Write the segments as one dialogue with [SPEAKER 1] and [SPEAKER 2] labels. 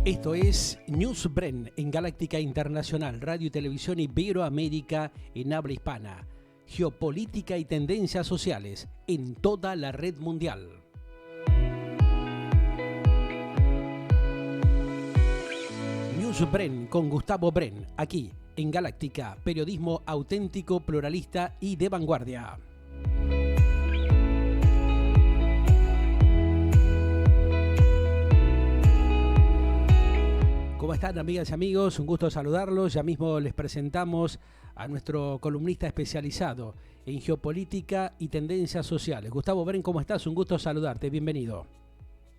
[SPEAKER 1] Esto es Newsbren en Galáctica Internacional, Radio y Televisión Iberoamérica en habla hispana. Geopolítica y tendencias sociales en toda la red mundial. Newsbren con Gustavo Bren, aquí en Galáctica, periodismo auténtico, pluralista y de vanguardia. ¿Cómo están, amigas y amigos? Un gusto saludarlos. Ya mismo les presentamos a nuestro columnista especializado en geopolítica y tendencias sociales. Gustavo Bren, ¿cómo estás? Un gusto saludarte. Bienvenido.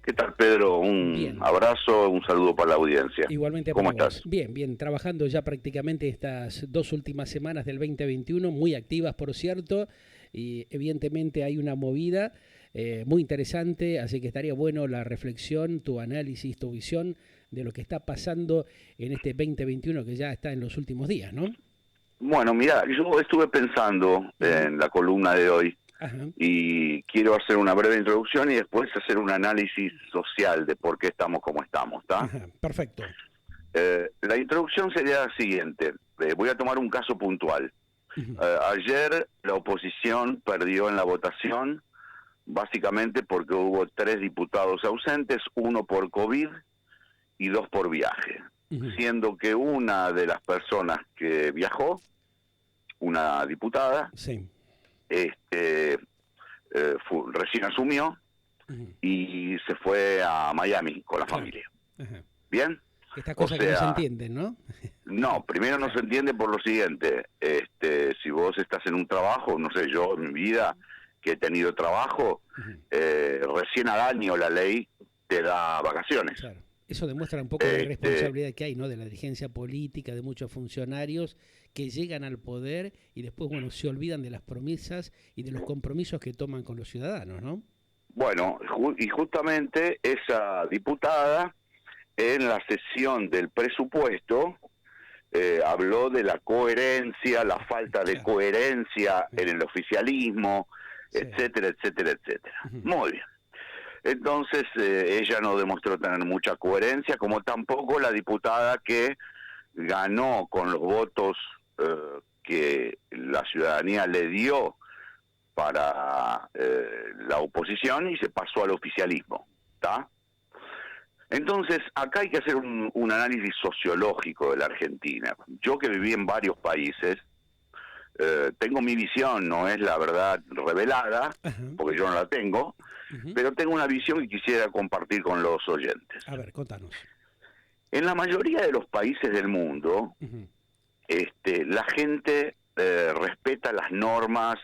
[SPEAKER 2] ¿Qué tal, Pedro? Un abrazo, un saludo para la audiencia.
[SPEAKER 1] Igualmente.
[SPEAKER 2] ¿Cómo estás?
[SPEAKER 1] Bien, trabajando ya prácticamente estas dos últimas semanas del 2021, muy activas, por cierto, y evidentemente hay una movida muy interesante, así que estaría bueno la reflexión, tu análisis, tu visión de lo que está pasando en este 2021 que ya está en los últimos días, ¿no?
[SPEAKER 2] Bueno, mira, yo estuve pensando en la columna de hoy. Ajá. Y quiero hacer una breve introducción y después hacer un análisis social de por qué estamos como estamos, ¿está?
[SPEAKER 1] Perfecto.
[SPEAKER 2] La introducción sería la siguiente. Voy a tomar un caso puntual. Ayer la oposición perdió en la votación, básicamente porque hubo 3 diputados ausentes, 1 por COVID y 2 por viaje. Siendo que una de las personas que viajó, una diputada,
[SPEAKER 1] sí,
[SPEAKER 2] recién asumió y se fue a Miami con la familia. ¿Bien?
[SPEAKER 1] Esta cosa que no se entiende, ¿no?
[SPEAKER 2] No, primero no se entiende por lo siguiente. Si vos estás en un trabajo, no sé, yo en mi vida que he tenido trabajo, recién al año la ley te da vacaciones.
[SPEAKER 1] Claro. Eso demuestra un poco la responsabilidad que hay, ¿no? De la dirigencia política, de muchos funcionarios que llegan al poder y después, bueno, se olvidan de las promesas y de los compromisos que toman con los ciudadanos, ¿no?
[SPEAKER 2] Bueno, y justamente esa diputada en la sesión del presupuesto habló de la coherencia, la falta de coherencia en el oficialismo, etcétera, etcétera, etcétera. Muy bien. Entonces ella no demostró tener mucha coherencia, como tampoco la diputada que ganó con los votos que la ciudadanía le dio para la oposición y se pasó al oficialismo, ¿está? Entonces acá hay que hacer un análisis sociológico de la Argentina. Yo que viví en varios países, tengo mi visión, no es la verdad revelada, porque yo no la tengo, pero tengo una visión que quisiera compartir con los oyentes.
[SPEAKER 1] A ver, contanos.
[SPEAKER 2] En la mayoría de los países del mundo, la gente respeta las normas,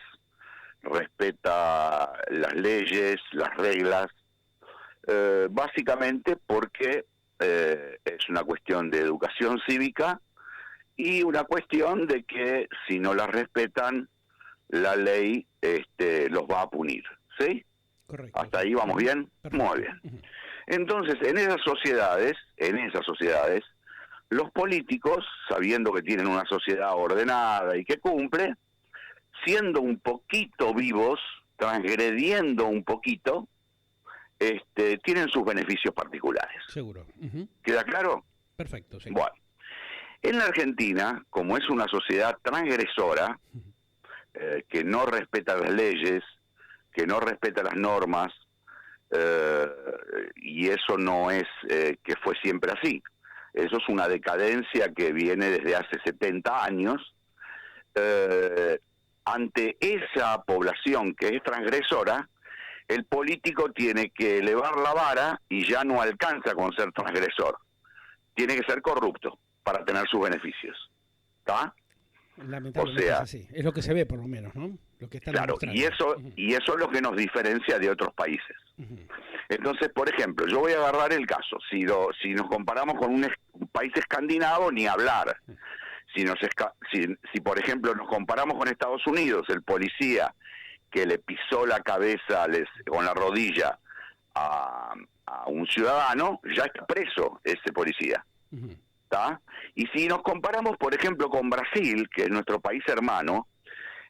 [SPEAKER 2] respeta las leyes, las reglas, básicamente porque es una cuestión de educación cívica y una cuestión de que si no las respetan, la ley los va a punir, ¿sí?
[SPEAKER 1] Correcto.
[SPEAKER 2] ¿Hasta ahí vamos bien? Perfecto. Muy bien. Entonces, en esas sociedades, los políticos, sabiendo que tienen una sociedad ordenada y que cumple, siendo un poquito vivos, transgrediendo un poquito, tienen sus beneficios particulares.
[SPEAKER 1] Seguro.
[SPEAKER 2] ¿Queda claro?
[SPEAKER 1] Perfecto, sí.
[SPEAKER 2] Bueno, en la Argentina, como es una sociedad transgresora, que no respeta las leyes, que no respeta las normas, y eso no es que fue siempre así. Eso es una decadencia que viene desde hace 70 años. Ante esa población que es transgresora, el político tiene que elevar la vara y ya no alcanza con ser transgresor. Tiene que ser corrupto para tener sus beneficios. ¿Está?
[SPEAKER 1] Lamentablemente es así. Es lo que se ve, por lo menos, ¿no? Lo que están
[SPEAKER 2] claro, y eso es lo que nos diferencia de otros países. Entonces, por ejemplo, yo voy a agarrar el caso. Si nos comparamos con un país escandinavo, ni hablar. Si por ejemplo, nos comparamos con Estados Unidos, el policía que le pisó la cabeza con la rodilla a un ciudadano, ya está preso ese policía. ¿Está? Y si nos comparamos, por ejemplo, con Brasil, que es nuestro país hermano,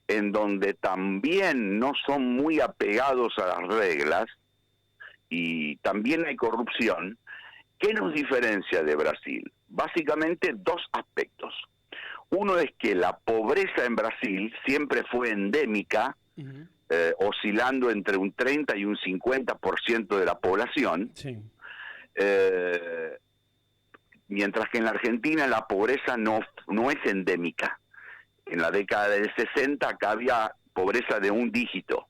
[SPEAKER 2] en donde también no son muy apegados a las reglas y también hay corrupción, ¿Qué nos diferencia de Brasil? Básicamente dos aspectos. Uno es que la pobreza en Brasil siempre fue endémica, oscilando entre un 30 y un 50% de la población,
[SPEAKER 1] Sí.
[SPEAKER 2] Mientras que en la Argentina la pobreza no es endémica. En la década del 60 acá había pobreza de un dígito.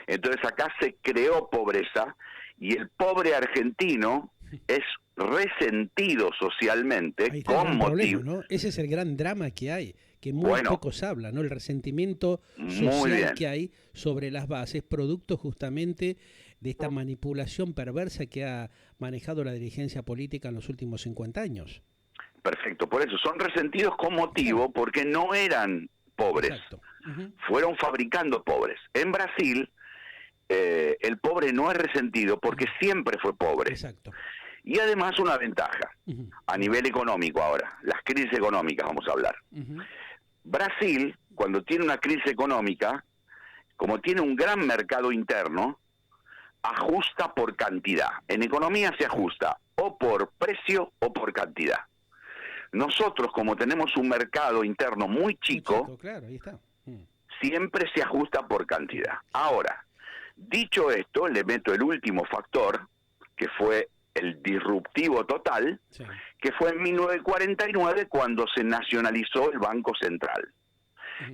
[SPEAKER 2] Entonces acá se creó pobreza y el pobre argentino es resentido socialmente
[SPEAKER 1] Ahí está el
[SPEAKER 2] con
[SPEAKER 1] gran
[SPEAKER 2] motivo.
[SPEAKER 1] problema, ¿no? Ese es el gran drama que hay, que muy
[SPEAKER 2] Bueno,
[SPEAKER 1] pocos hablan, ¿no? El resentimiento
[SPEAKER 2] muy
[SPEAKER 1] social
[SPEAKER 2] bien.
[SPEAKER 1] que hay sobre las bases, producto justamente de esta manipulación perversa que ha manejado la dirigencia política en los últimos 50 años.
[SPEAKER 2] Perfecto, por eso son resentidos con motivo, porque no eran pobres,
[SPEAKER 1] Exacto. Ujú.
[SPEAKER 2] fueron fabricando pobres. En Brasil, el pobre no es resentido porque siempre fue pobre.
[SPEAKER 1] Exacto.
[SPEAKER 2] Y además una ventaja,
[SPEAKER 1] Ujú.
[SPEAKER 2] a nivel económico ahora, las crisis económicas vamos a hablar.
[SPEAKER 1] Ujú.
[SPEAKER 2] Brasil, cuando tiene una crisis económica, como tiene un gran mercado interno, ajusta por cantidad. En economía se ajusta o por precio o por cantidad. Nosotros, como tenemos un mercado interno muy chico,
[SPEAKER 1] claro, ahí está.
[SPEAKER 2] siempre se ajusta por cantidad. Ahora, dicho esto, le meto el último factor, que fue el disruptivo total,
[SPEAKER 1] Sí.
[SPEAKER 2] que fue en 1949 cuando se nacionalizó el Banco Central.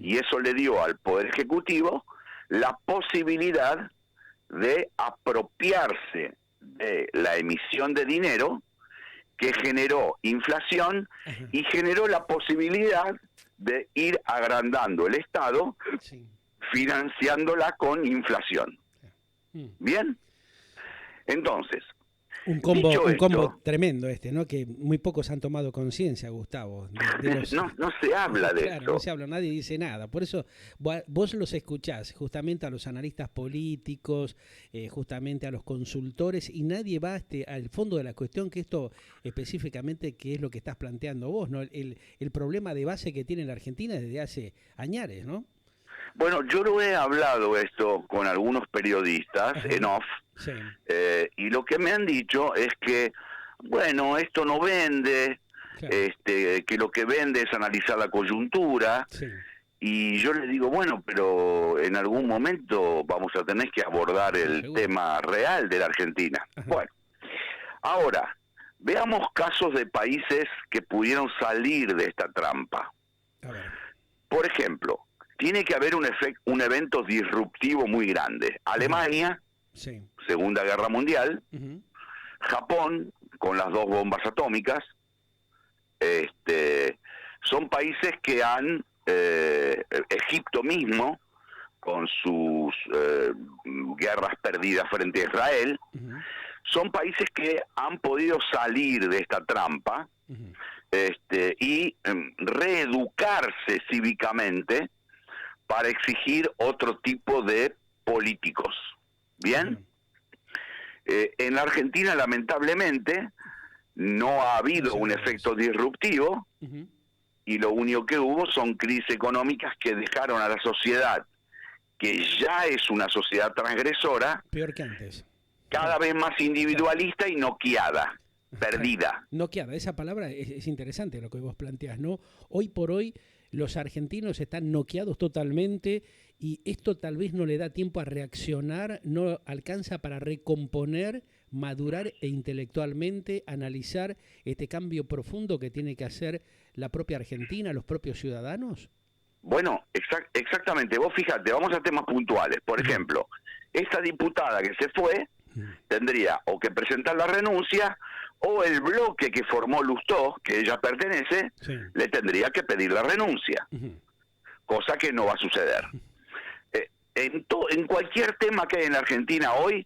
[SPEAKER 2] Y eso le dio al Poder Ejecutivo la posibilidad de apropiarse de la emisión de dinero que generó inflación y generó la posibilidad de ir agrandando el Estado,
[SPEAKER 1] Sí.
[SPEAKER 2] financiándola con inflación. ¿Bien? Entonces,
[SPEAKER 1] Un combo
[SPEAKER 2] esto,
[SPEAKER 1] tremendo este, ¿no? Que muy pocos han tomado conciencia, Gustavo. De los...
[SPEAKER 2] no se habla de
[SPEAKER 1] Claro,
[SPEAKER 2] esto.
[SPEAKER 1] no se habla, nadie dice nada. Por eso vos los escuchás justamente a los analistas políticos, justamente a los consultores, y nadie va al fondo de la cuestión, que esto específicamente, que es lo que estás planteando vos, ¿no? El problema de base que tiene la Argentina desde hace añares, ¿no?
[SPEAKER 2] Bueno, yo lo he hablado esto con algunos periodistas en off,
[SPEAKER 1] Sí.
[SPEAKER 2] Y lo que me han dicho es que, bueno, esto no vende,
[SPEAKER 1] Claro.
[SPEAKER 2] que lo que vende es analizar la coyuntura,
[SPEAKER 1] Sí.
[SPEAKER 2] y yo les digo, bueno, pero en algún momento vamos a tener que abordar el
[SPEAKER 1] Seguro.
[SPEAKER 2] tema real de la Argentina.
[SPEAKER 1] Ajá.
[SPEAKER 2] Bueno, ahora, veamos casos de países que pudieron salir de esta trampa.
[SPEAKER 1] A ver.
[SPEAKER 2] Por ejemplo, tiene que haber un evento disruptivo muy grande. Alemania,
[SPEAKER 1] Sí.
[SPEAKER 2] Segunda Guerra Mundial,
[SPEAKER 1] Ujú.
[SPEAKER 2] Japón, con las 2 bombas atómicas, son países que han, Egipto mismo, con sus guerras perdidas frente a Israel,
[SPEAKER 1] Ujú.
[SPEAKER 2] son países que han podido salir de esta trampa
[SPEAKER 1] Ujú.
[SPEAKER 2] y reeducarse cívicamente para exigir otro tipo de políticos. ¿Bien?
[SPEAKER 1] Ujú.
[SPEAKER 2] En la Argentina, lamentablemente, no ha habido un efecto disruptivo
[SPEAKER 1] Ujú.
[SPEAKER 2] y lo único que hubo son crisis económicas que dejaron a la sociedad, que ya es una sociedad transgresora,
[SPEAKER 1] Peor que antes.
[SPEAKER 2] cada vez más individualista y noqueada, perdida.
[SPEAKER 1] Noqueada, esa palabra es interesante lo que vos planteás, ¿no? Hoy por hoy los argentinos están noqueados totalmente y esto tal vez no le da tiempo a reaccionar, no alcanza para recomponer, madurar e intelectualmente analizar este cambio profundo que tiene que hacer la propia Argentina, los propios ciudadanos.
[SPEAKER 2] Bueno, exactamente. Vos fíjate, vamos a temas puntuales. Por ejemplo, esta diputada que se fue tendría o que presentar la renuncia o el bloque que formó Lustó, que ella pertenece,
[SPEAKER 1] Sí.
[SPEAKER 2] le tendría que pedir la renuncia, cosa que no va a suceder. En cualquier tema que hay en la Argentina hoy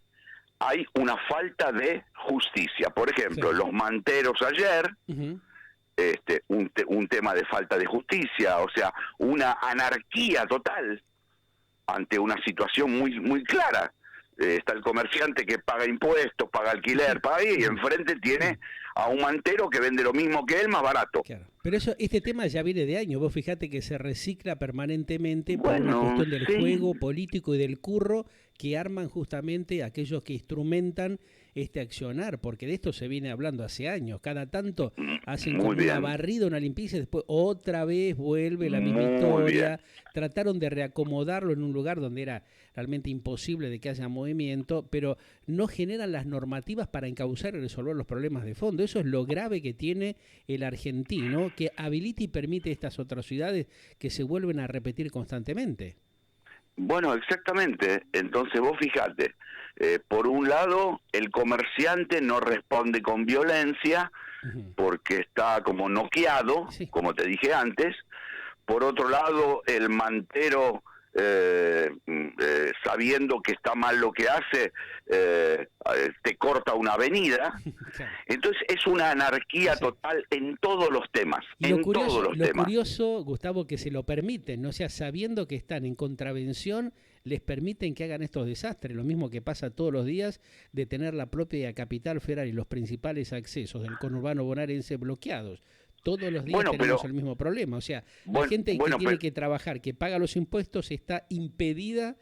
[SPEAKER 2] hay una falta de justicia. Por ejemplo,
[SPEAKER 1] Sí.
[SPEAKER 2] los manteros ayer,
[SPEAKER 1] Ujú.
[SPEAKER 2] un tema de falta de justicia, o sea, una anarquía total ante una situación muy clara. Está el comerciante que paga impuestos, paga alquiler, paga ahí, y enfrente tiene a un mantero que vende lo mismo que él, más barato.
[SPEAKER 1] Claro. Pero este tema ya viene de años. Vos fijate que se recicla permanentemente por una
[SPEAKER 2] Bueno,
[SPEAKER 1] cuestión del
[SPEAKER 2] sí.
[SPEAKER 1] juego político y del curro que arman justamente aquellos que instrumentan este accionar, porque de esto se viene hablando hace años. Cada tanto hacen
[SPEAKER 2] Muy
[SPEAKER 1] como
[SPEAKER 2] bien.
[SPEAKER 1] una barrida, una limpieza, y después otra vez vuelve la misma
[SPEAKER 2] Muy
[SPEAKER 1] historia.
[SPEAKER 2] bien.
[SPEAKER 1] Trataron de reacomodarlo en un lugar donde era realmente imposible de que haya movimiento, pero no generan las normativas para encauzar y resolver los problemas de fondo. Eso es lo grave que tiene el argentino, que habilita y permite estas atrocidades que se vuelven a repetir constantemente.
[SPEAKER 2] Bueno, exactamente. Entonces vos fijate, por un lado, el comerciante no responde con violencia porque está como noqueado,
[SPEAKER 1] Sí.
[SPEAKER 2] como te dije antes. Por otro lado, el mantero, sabiendo que está mal lo que hace, te corta una avenida.
[SPEAKER 1] Claro.
[SPEAKER 2] Entonces es una anarquía
[SPEAKER 1] Sí.
[SPEAKER 2] total en todos los temas,
[SPEAKER 1] Y
[SPEAKER 2] en todos los
[SPEAKER 1] lo
[SPEAKER 2] temas.
[SPEAKER 1] curioso, Gustavo, que se lo permiten, ¿no? O sea, sabiendo que están en contravención, les permiten que hagan estos desastres. Lo mismo que pasa todos los días de tener la propia capital federal y los principales accesos del conurbano bonaerense bloqueados. Todos los días
[SPEAKER 2] Bueno,
[SPEAKER 1] tenemos
[SPEAKER 2] pero
[SPEAKER 1] el mismo problema. O sea, la
[SPEAKER 2] bueno,
[SPEAKER 1] gente que
[SPEAKER 2] bueno,
[SPEAKER 1] tiene
[SPEAKER 2] pero
[SPEAKER 1] que trabajar, que paga los impuestos, está impedida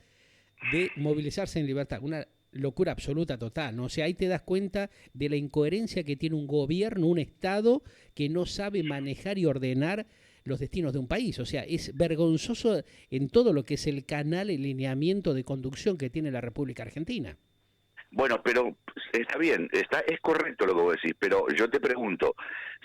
[SPEAKER 1] de movilizarse en libertad. Una locura absoluta total, ¿no? O sea, ahí te das cuenta de la incoherencia que tiene un gobierno, un Estado que no sabe manejar y ordenar los destinos de un país. O sea, es vergonzoso en todo lo que es el canal, el lineamiento de conducción que tiene la República Argentina.
[SPEAKER 2] Bueno, pero está bien, es correcto lo que vos decís, pero yo te pregunto,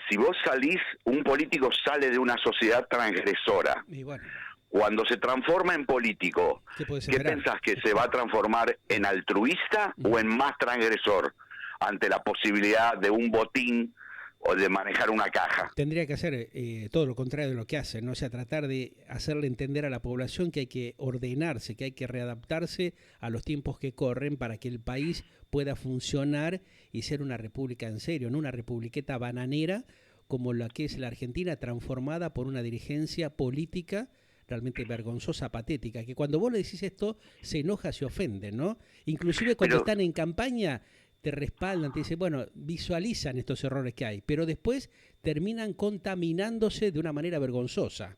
[SPEAKER 2] si vos salís, un político sale de una sociedad transgresora,
[SPEAKER 1] Y bueno,
[SPEAKER 2] cuando se transforma en político,
[SPEAKER 1] ¿qué podés
[SPEAKER 2] ¿qué
[SPEAKER 1] esperar?
[SPEAKER 2] pensás que se va a transformar en altruista o en más transgresor ante la posibilidad de un botín o de manejar una caja?
[SPEAKER 1] Tendría que hacer todo lo contrario de lo que hacen, ¿no? O sea, tratar de hacerle entender a la población que hay que ordenarse, que hay que readaptarse a los tiempos que corren para que el país pueda funcionar y ser una república en serio, no una republiqueta bananera como la que es la Argentina, transformada por una dirigencia política realmente vergonzosa, patética, que cuando vos le decís esto se enoja, se ofende, ¿no? Inclusive cuando
[SPEAKER 2] Pero
[SPEAKER 1] están en campaña te respaldan, te dicen, bueno, visualizan estos errores que hay, pero después terminan contaminándose de una manera vergonzosa.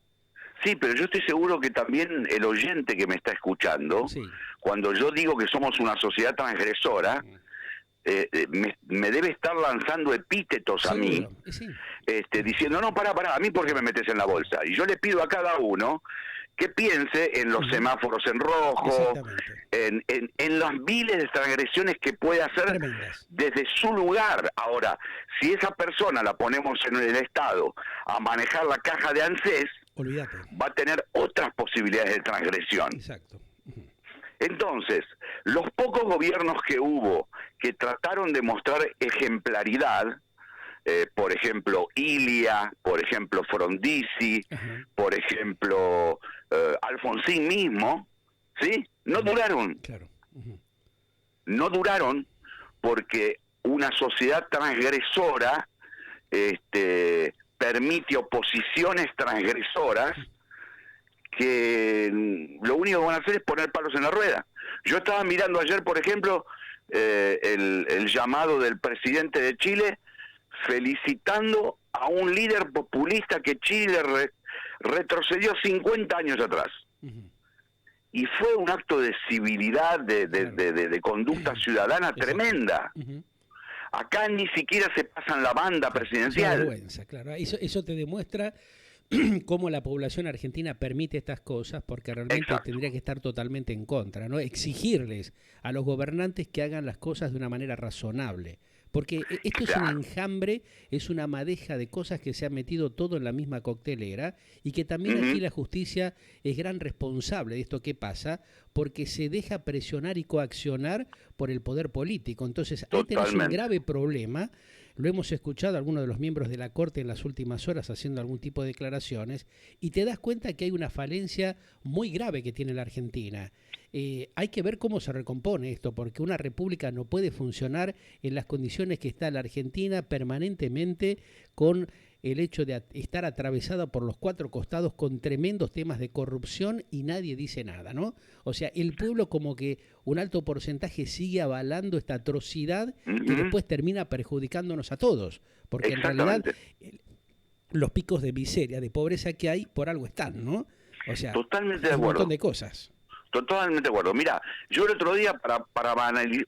[SPEAKER 2] sí, pero yo estoy seguro que también el oyente que me está escuchando,
[SPEAKER 1] Sí.
[SPEAKER 2] cuando yo digo que somos una sociedad transgresora, me debe estar lanzando epítetos a mí,
[SPEAKER 1] Seguro, sí.
[SPEAKER 2] diciendo, no, pará, a mí por qué me metes en la bolsa. Y yo le pido a cada uno que piense en los semáforos en rojo,
[SPEAKER 1] Exactamente.
[SPEAKER 2] en las miles de transgresiones que puede hacer
[SPEAKER 1] Tremendas.
[SPEAKER 2] desde su lugar. Ahora, si esa persona la ponemos en el Estado a manejar la caja de ANSES,
[SPEAKER 1] Olvídate.
[SPEAKER 2] va a tener otras posibilidades de transgresión.
[SPEAKER 1] Exacto.
[SPEAKER 2] Entonces, los pocos gobiernos que hubo que trataron de mostrar ejemplaridad, por ejemplo, Ilia, por ejemplo, Frondizi,
[SPEAKER 1] Ajá.
[SPEAKER 2] por ejemplo, Alfonsín mismo, ¿sí? No duraron.
[SPEAKER 1] Claro.
[SPEAKER 2] No duraron porque una sociedad transgresora permite oposiciones transgresoras que lo único que van a hacer es poner palos en la rueda. Yo estaba mirando ayer, por ejemplo, el llamado del presidente de Chile felicitando a un líder populista que Chile retrocedió 50 años atrás. Y fue un acto de civilidad, de conducta ciudadana tremenda. Acá ni siquiera se pasan la banda presidencial.
[SPEAKER 1] Es una vergüenza, claro. Eso te demuestra cómo la población argentina permite estas cosas, porque realmente tendría que estar totalmente en contra, ¿no? Exigirles a los gobernantes que hagan las cosas de una manera razonable. Porque esto es un enjambre, es una madeja de cosas que se ha metido todo en la misma coctelera y que también aquí la justicia es gran responsable de esto que pasa porque se deja presionar y coaccionar por el poder político. Entonces ahí tenés un grave problema. Lo hemos escuchado a algunos de los miembros de la Corte en las últimas horas haciendo algún tipo de declaraciones y te das cuenta que hay una falencia muy grave que tiene la Argentina. Hay que ver cómo se recompone esto, porque una república no puede funcionar en las condiciones que está la Argentina permanentemente con el hecho de estar atravesada por los cuatro costados con tremendos temas de corrupción y nadie dice nada, ¿no? O sea, el pueblo como que un alto porcentaje sigue avalando esta atrocidad que después termina perjudicándonos a todos, porque en realidad los picos de miseria, de pobreza que hay, por algo están, ¿no? O sea,
[SPEAKER 2] totalmente de
[SPEAKER 1] un
[SPEAKER 2] acuerdo.
[SPEAKER 1] montón de cosas.
[SPEAKER 2] Totalmente de acuerdo. Mira, yo el otro día, para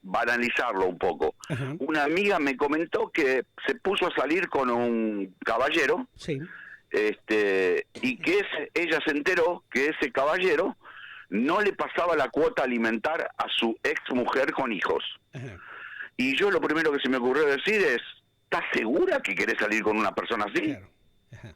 [SPEAKER 2] banalizarlo un poco,
[SPEAKER 1] Ajá.
[SPEAKER 2] una amiga me comentó que se puso a salir con un caballero,
[SPEAKER 1] Sí.
[SPEAKER 2] y que ella se enteró que ese caballero no le pasaba la cuota alimentar a su ex mujer con hijos.
[SPEAKER 1] Ajá.
[SPEAKER 2] Y yo lo primero que se me ocurrió decir es, ¿estás segura que querés salir con una persona así?
[SPEAKER 1] Claro. Ajá.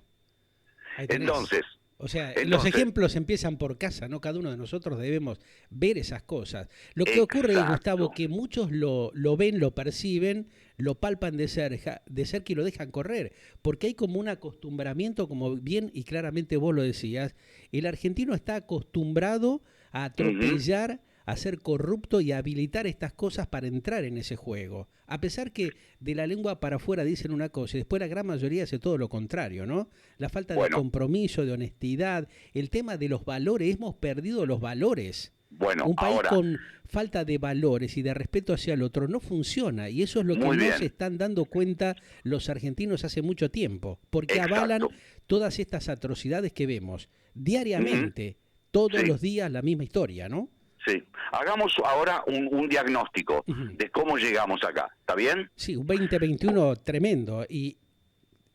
[SPEAKER 1] Ahí tenés.
[SPEAKER 2] Entonces,
[SPEAKER 1] O sea, los
[SPEAKER 2] entonces,
[SPEAKER 1] ejemplos empiezan por casa, ¿no? Cada uno de nosotros debemos ver esas cosas. Lo que ocurre, Gustavo,
[SPEAKER 2] exacto.
[SPEAKER 1] que muchos lo ven, lo perciben, lo palpan de cerca y lo dejan correr, porque hay como un acostumbramiento, como bien y claramente vos lo decías, el argentino está acostumbrado a
[SPEAKER 2] Ujú.
[SPEAKER 1] atropellar, a ser corrupto y a habilitar estas cosas para entrar en ese juego. A pesar que de la lengua para afuera dicen una cosa y después la gran mayoría hace todo lo contrario, ¿no? La falta de
[SPEAKER 2] Bueno,
[SPEAKER 1] compromiso, de honestidad, el tema de los valores, hemos perdido los valores.
[SPEAKER 2] bueno,
[SPEAKER 1] Un país
[SPEAKER 2] ahora,
[SPEAKER 1] con falta de valores y de respeto hacia el otro no funciona y eso es lo que
[SPEAKER 2] muy
[SPEAKER 1] no se
[SPEAKER 2] bien,
[SPEAKER 1] están dando cuenta los argentinos hace mucho tiempo, porque avalan
[SPEAKER 2] exacto.
[SPEAKER 1] todas estas atrocidades que vemos
[SPEAKER 2] Ujú.
[SPEAKER 1] diariamente, todos
[SPEAKER 2] Sí,
[SPEAKER 1] los días la misma historia, ¿no?
[SPEAKER 2] sí. Hagamos ahora un diagnóstico
[SPEAKER 1] Ujú.
[SPEAKER 2] de cómo llegamos acá, ¿está bien?
[SPEAKER 1] Sí, un 2021 tremendo y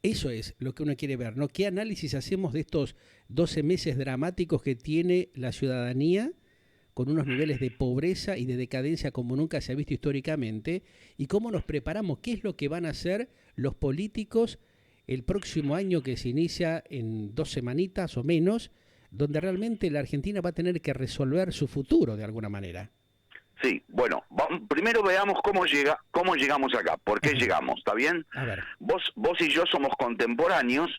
[SPEAKER 1] eso es lo que uno quiere ver, ¿no? ¿Qué análisis hacemos de estos 12 meses dramáticos que tiene la ciudadanía con unos niveles de pobreza y de decadencia como nunca se ha visto históricamente? ¿Y cómo nos preparamos? ¿Qué es lo que van a hacer los políticos el próximo año que se inicia en 2 semanitas o menos, donde realmente la Argentina va a tener que resolver su futuro de alguna manera?
[SPEAKER 2] Sí, bueno, primero veamos cómo llegamos acá, por qué
[SPEAKER 1] Ajá.
[SPEAKER 2] llegamos, ¿está bien?
[SPEAKER 1] A ver,
[SPEAKER 2] Vos y yo somos contemporáneos.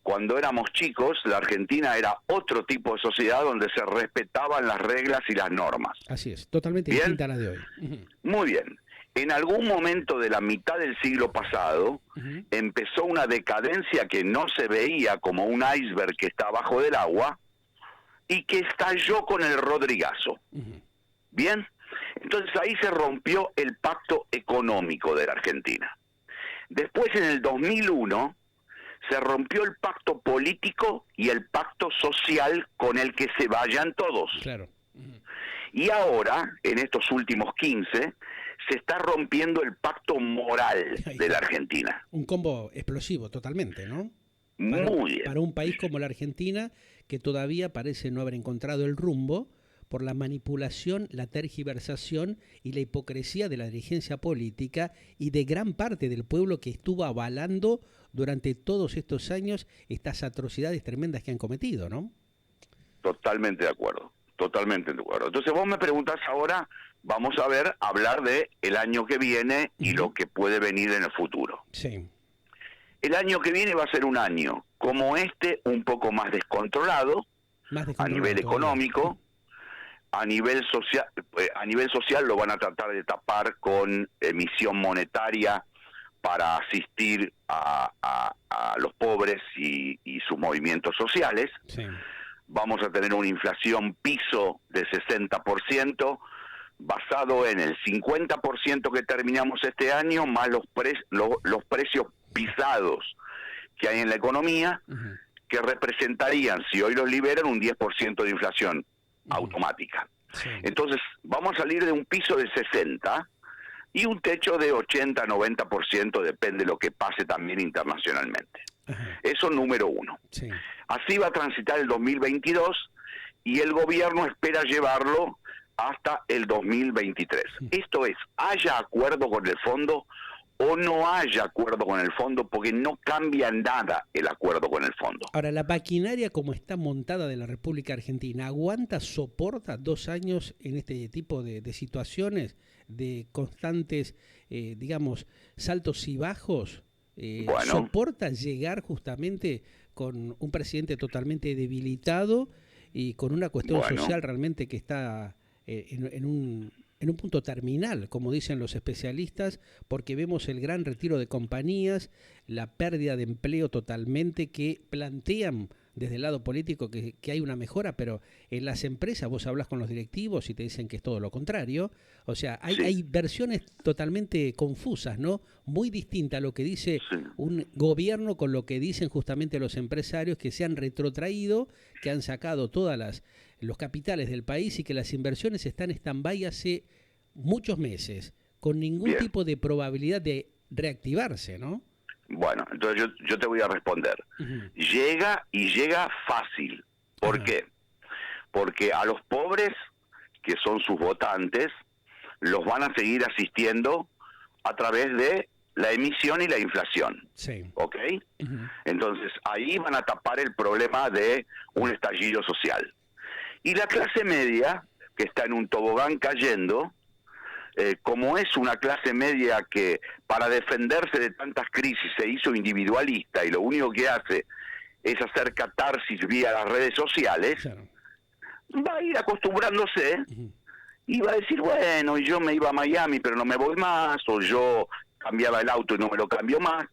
[SPEAKER 2] Cuando éramos chicos, la Argentina era otro tipo de sociedad donde se respetaban las reglas y las normas.
[SPEAKER 1] así es, totalmente
[SPEAKER 2] ¿Bien?
[SPEAKER 1] distinta a la de hoy. Ujú,
[SPEAKER 2] Muy bien. En algún momento de la mitad del siglo pasado,
[SPEAKER 1] ujú,
[SPEAKER 2] empezó una decadencia que no se veía como un iceberg que está abajo del agua y que estalló con el Rodrigazo.
[SPEAKER 1] ujú.
[SPEAKER 2] ¿Bien? Entonces ahí se rompió el pacto económico de la Argentina. Después, en el 2001, se rompió el pacto político y el pacto social con el que se vayan todos.
[SPEAKER 1] Claro. Ujú.
[SPEAKER 2] Y ahora, en estos últimos 15, se está rompiendo el pacto moral
[SPEAKER 1] Ahí
[SPEAKER 2] de la
[SPEAKER 1] está.
[SPEAKER 2] Argentina.
[SPEAKER 1] Un combo explosivo totalmente, ¿no?
[SPEAKER 2] Muy bien.
[SPEAKER 1] Para un país como la Argentina, que todavía parece no haber encontrado el rumbo por la manipulación, la tergiversación y la hipocresía de la dirigencia política y de gran parte del pueblo que estuvo avalando durante todos estos años estas atrocidades tremendas que han cometido, ¿no?
[SPEAKER 2] Totalmente de acuerdo. Totalmente de acuerdo. Entonces vos me preguntás ahora, vamos a ver, hablar de el año que viene y
[SPEAKER 1] Ujú.
[SPEAKER 2] lo que puede venir en el futuro.
[SPEAKER 1] Sí,
[SPEAKER 2] El año que viene va a ser un año como este, un poco más descontrolado
[SPEAKER 1] más
[SPEAKER 2] a
[SPEAKER 1] descontrolado
[SPEAKER 2] nivel
[SPEAKER 1] todavía.
[SPEAKER 2] económico, a nivel social lo van a tratar de tapar con emisión monetaria para asistir a los pobres y sus movimientos sociales.
[SPEAKER 1] Sí.
[SPEAKER 2] Vamos a tener una inflación piso de 60%, basado en el 50% que terminamos este año, más los precios pisados que hay en la economía,
[SPEAKER 1] Ujú,
[SPEAKER 2] que representarían, si hoy los liberan, un 10% de inflación
[SPEAKER 1] ujú.
[SPEAKER 2] automática.
[SPEAKER 1] Sí.
[SPEAKER 2] Entonces, vamos a salir de un piso de 60 y un techo de 80-90%, depende de lo que pase también internacionalmente.
[SPEAKER 1] Ajá.
[SPEAKER 2] Eso número uno.
[SPEAKER 1] Sí.
[SPEAKER 2] Así va a transitar el 2022 y el gobierno espera llevarlo hasta el 2023. Esto es, haya acuerdo con el fondo o no haya acuerdo con el fondo, porque no cambia nada el acuerdo con el fondo.
[SPEAKER 1] Ahora, la maquinaria como está montada de la República Argentina, ¿aguanta, soporta 2 años en este tipo de situaciones, de constantes, digamos, saltos y bajos?
[SPEAKER 2] Bueno,
[SPEAKER 1] ¿Soporta llegar justamente con un presidente totalmente debilitado y con una cuestión
[SPEAKER 2] bueno,
[SPEAKER 1] social realmente que está en un punto terminal, como dicen los especialistas, porque vemos el gran retiro de compañías, la pérdida de empleo totalmente que plantean desde el lado político que hay una mejora, pero en las empresas vos hablas con los directivos y te dicen que es todo lo contrario. O sea, hay
[SPEAKER 2] sí,
[SPEAKER 1] versiones totalmente confusas, ¿no? Muy distinta a lo que dice
[SPEAKER 2] sí,
[SPEAKER 1] un gobierno con lo que dicen justamente los empresarios que se han retrotraído, que han sacado todas los capitales del país y que las inversiones están en stand-by hace muchos meses, con ningún
[SPEAKER 2] Bien.
[SPEAKER 1] tipo de probabilidad de reactivarse, ¿no?
[SPEAKER 2] Bueno, entonces yo te voy a responder.
[SPEAKER 1] Ujú.
[SPEAKER 2] Llega y llega fácil. ¿Por
[SPEAKER 1] Ajá.
[SPEAKER 2] qué? Porque a los pobres, que son sus votantes, los van a seguir asistiendo a través de la emisión y la inflación.
[SPEAKER 1] Sí.
[SPEAKER 2] ¿Ok?
[SPEAKER 1] Ujú.
[SPEAKER 2] Entonces, ahí van a tapar el problema de un estallido social. Y la clase media, que está en un tobogán cayendo, como es una clase media que para defenderse de tantas crisis se hizo individualista y lo único que hace es hacer catarsis vía las redes sociales,
[SPEAKER 1] Claro.
[SPEAKER 2] va a ir acostumbrándose
[SPEAKER 1] Ujú.
[SPEAKER 2] y va a decir, bueno, yo me iba a Miami pero no me voy más, o yo cambiaba el auto y no me lo cambio más,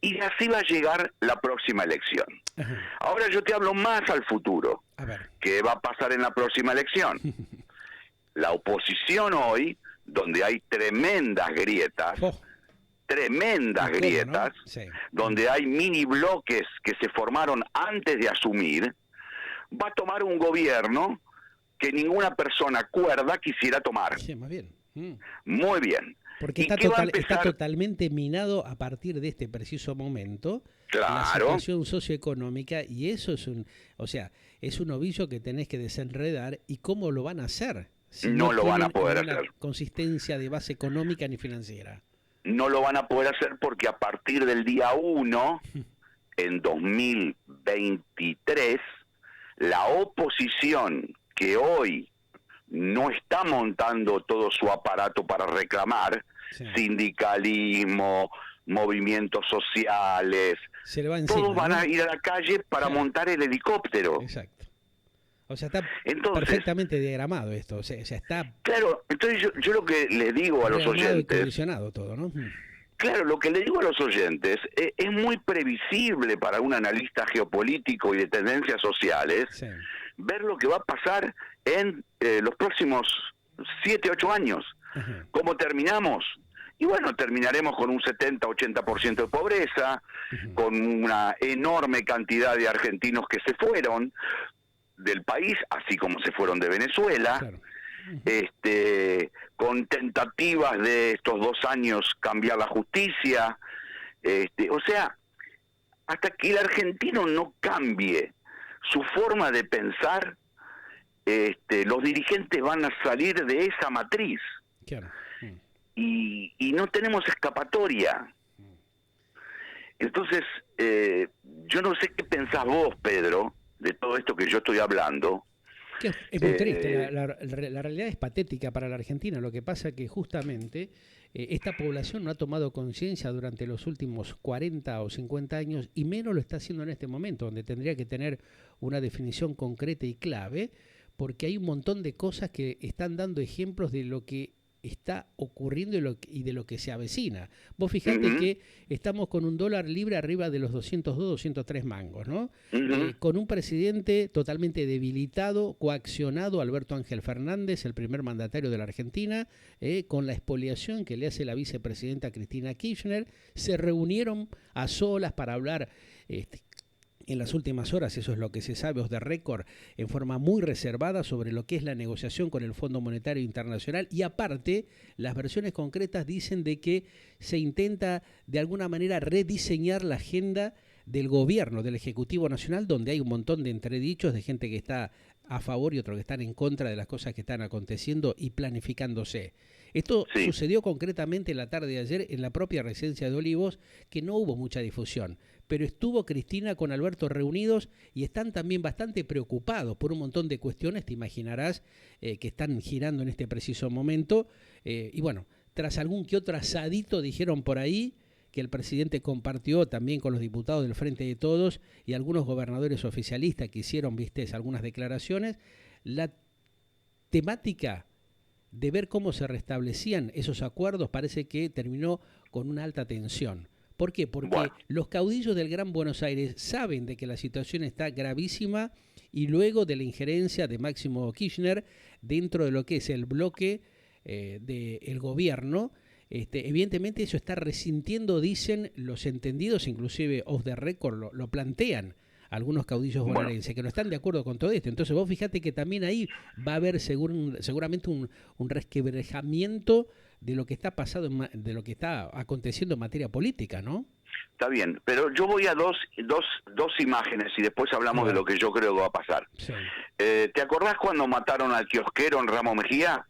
[SPEAKER 2] y así va a llegar la próxima elección.
[SPEAKER 1] Ajá.
[SPEAKER 2] Ahora yo te hablo más al futuro.
[SPEAKER 1] A ver.
[SPEAKER 2] ¿Qué va a pasar en la próxima elección? La oposición hoy, donde hay tremendas grietas,
[SPEAKER 1] Oh,
[SPEAKER 2] tremendas
[SPEAKER 1] ¿y cómo,
[SPEAKER 2] grietas,
[SPEAKER 1] no? Sí.
[SPEAKER 2] donde hay mini bloques que se formaron antes de asumir, va a tomar un gobierno que ninguna persona cuerda quisiera tomar.
[SPEAKER 1] Sí, más bien.
[SPEAKER 2] Muy bien.
[SPEAKER 1] Porque
[SPEAKER 2] ¿Y
[SPEAKER 1] está,
[SPEAKER 2] qué va a
[SPEAKER 1] está
[SPEAKER 2] empezar?
[SPEAKER 1] totalmente minado a partir de este preciso momento la
[SPEAKER 2] Claro,
[SPEAKER 1] situación socioeconómica y eso es o sea, es un ovillo que tenés que desenredar y cómo lo van a hacer si
[SPEAKER 2] no
[SPEAKER 1] no
[SPEAKER 2] lo van a
[SPEAKER 1] tienen
[SPEAKER 2] poder
[SPEAKER 1] ninguna
[SPEAKER 2] hacer.
[SPEAKER 1] consistencia de base económica ni financiera.
[SPEAKER 2] No lo van a poder hacer porque a partir del día 1, en 2023, la oposición que hoy no está montando todo su aparato para reclamar,
[SPEAKER 1] Sí.
[SPEAKER 2] sindicalismo, movimientos sociales,
[SPEAKER 1] Se le va
[SPEAKER 2] todos
[SPEAKER 1] encima,
[SPEAKER 2] van
[SPEAKER 1] ¿no?
[SPEAKER 2] a ir a la calle para
[SPEAKER 1] Claro.
[SPEAKER 2] montar el helicóptero.
[SPEAKER 1] Exacto. O sea, está
[SPEAKER 2] Entonces,
[SPEAKER 1] perfectamente diagramado esto, o sea, está
[SPEAKER 2] claro, entonces yo lo que les digo a los
[SPEAKER 1] programado y
[SPEAKER 2] oyentes,
[SPEAKER 1] condicionado todo, ¿no?
[SPEAKER 2] claro, lo que le digo a los oyentes es muy previsible para un analista geopolítico y de tendencias sociales
[SPEAKER 1] Sí.
[SPEAKER 2] ver lo que va a pasar en los próximos 7, 8 años.
[SPEAKER 1] Ajá.
[SPEAKER 2] ¿Cómo terminamos? Y bueno, terminaremos con un 70-80% de pobreza,
[SPEAKER 1] Ujú.
[SPEAKER 2] con una enorme cantidad de argentinos que se fueron del país, así como se fueron de Venezuela,
[SPEAKER 1] Claro.
[SPEAKER 2] con tentativas de estos 2 años cambiar la justicia, o sea, hasta que el argentino no cambie su forma de pensar, los dirigentes van a salir de esa matriz
[SPEAKER 1] Claro.
[SPEAKER 2] y no tenemos escapatoria. Entonces, yo no sé qué pensás vos, Pedro, de todo esto que yo estoy hablando.
[SPEAKER 1] Que es muy triste,
[SPEAKER 2] Eh,
[SPEAKER 1] la realidad es patética para la Argentina, lo que pasa que justamente esta población no ha tomado conciencia durante los últimos 40 o 50 años y menos lo está haciendo en este momento, donde tendría que tener una definición concreta y clave, porque hay un montón de cosas que están dando ejemplos de lo que está ocurriendo y de lo que se avecina. Vos fijate
[SPEAKER 2] Ujú,
[SPEAKER 1] que estamos con un dólar libre arriba de los 202, 203 mangos, ¿no?
[SPEAKER 2] ujú.
[SPEAKER 1] Con un presidente totalmente debilitado, coaccionado, Alberto Ángel Fernández, el primer mandatario de la Argentina, con la expoliación que le hace la vicepresidenta Cristina Kirchner, se reunieron a solas para hablar en las últimas horas, eso es lo que se sabe, off the record, en forma muy reservada sobre lo que es la negociación con el Fondo Monetario Internacional y aparte, las versiones concretas dicen de que se intenta de alguna manera rediseñar la agenda del gobierno, del Ejecutivo Nacional, donde hay un montón de entredichos de gente que está a favor y otros que están en contra de las cosas que están aconteciendo y planificándose. Esto
[SPEAKER 2] Sí,
[SPEAKER 1] sucedió concretamente la tarde de ayer en la propia residencia de Olivos, que no hubo mucha difusión, pero estuvo Cristina con Alberto reunidos y están también bastante preocupados por un montón de cuestiones, te imaginarás, que están girando en este preciso momento. Y bueno, tras algún que otro asadito dijeron por ahí, que el presidente compartió también con los diputados del Frente de Todos y algunos gobernadores oficialistas que hicieron, viste, algunas declaraciones, la temática de ver cómo se restablecían esos acuerdos parece que terminó con una alta tensión. ¿Por qué? Porque
[SPEAKER 2] bueno,
[SPEAKER 1] los caudillos del Gran Buenos Aires saben de que la situación está gravísima y luego de la injerencia de Máximo Kirchner dentro de lo que es el bloque del gobierno, evidentemente eso está resintiendo, dicen los entendidos, inclusive off the record lo plantean algunos caudillos bonaerenses que no están de acuerdo con todo esto. Entonces vos fíjate que también ahí va a haber seguramente un resquebrajamiento de lo que está de lo que está aconteciendo en materia política, ¿no?
[SPEAKER 2] Está bien, pero yo voy a dos imágenes y después hablamos de lo que yo creo que va a pasar.
[SPEAKER 1] Sí.
[SPEAKER 2] ¿Te acordás cuando mataron al kiosquero en Ramos Mejía?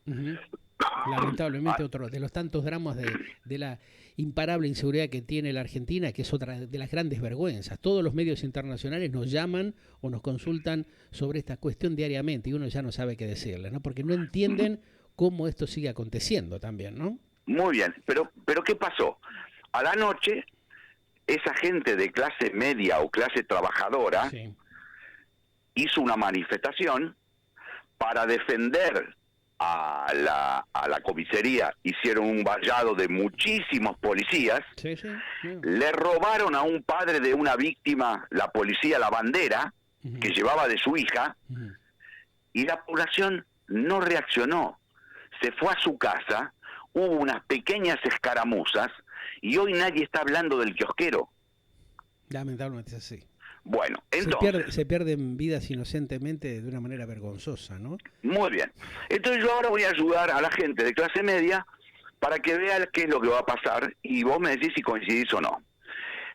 [SPEAKER 1] Lamentablemente otro de los tantos dramas de la imparable inseguridad que tiene la Argentina, que es otra de las grandes vergüenzas. Todos los medios internacionales nos llaman o nos consultan sobre esta cuestión diariamente y uno ya no sabe qué decirle, ¿no? Porque no entienden cómo esto sigue aconteciendo también, ¿no?
[SPEAKER 2] Muy bien, pero ¿qué pasó? A la noche, esa gente de clase media o clase trabajadora hizo una manifestación para defender a la comisaría, hicieron un vallado de muchísimos policías, le robaron a un padre de una víctima, la policía, la bandera que llevaba de su hija, y la población no reaccionó, se fue a su casa, hubo unas pequeñas escaramuzas, y hoy nadie está hablando del kiosquero.
[SPEAKER 1] Lamentablemente es así.
[SPEAKER 2] Bueno, entonces...
[SPEAKER 1] Se pierden vidas inocentemente de una manera vergonzosa, ¿no?
[SPEAKER 2] Muy bien. Entonces yo ahora voy a ayudar a la gente de clase media para que vea qué es lo que va a pasar y vos me decís si coincidís o no.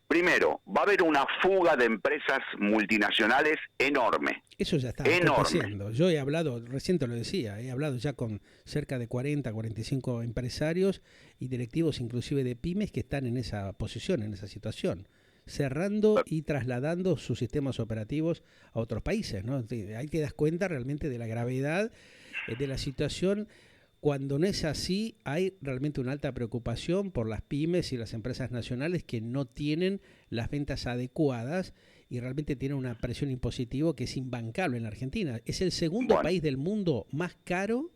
[SPEAKER 2] Primero, va a haber una fuga de empresas multinacionales enorme.
[SPEAKER 1] Eso ya está aconteciendo. Yo he hablado, recién te lo decía, he hablado ya con cerca de 40, 45 empresarios y directivos inclusive de pymes que están en esa posición, en esa situación, cerrando y trasladando sus sistemas operativos a otros países, ¿no? Ahí te das cuenta realmente de la gravedad de la situación. Cuando no es así, hay realmente una alta preocupación por las pymes y las empresas nacionales que no tienen las ventas adecuadas y realmente tienen una presión impositiva que es imbancable en la Argentina. Es el segundo país del mundo más caro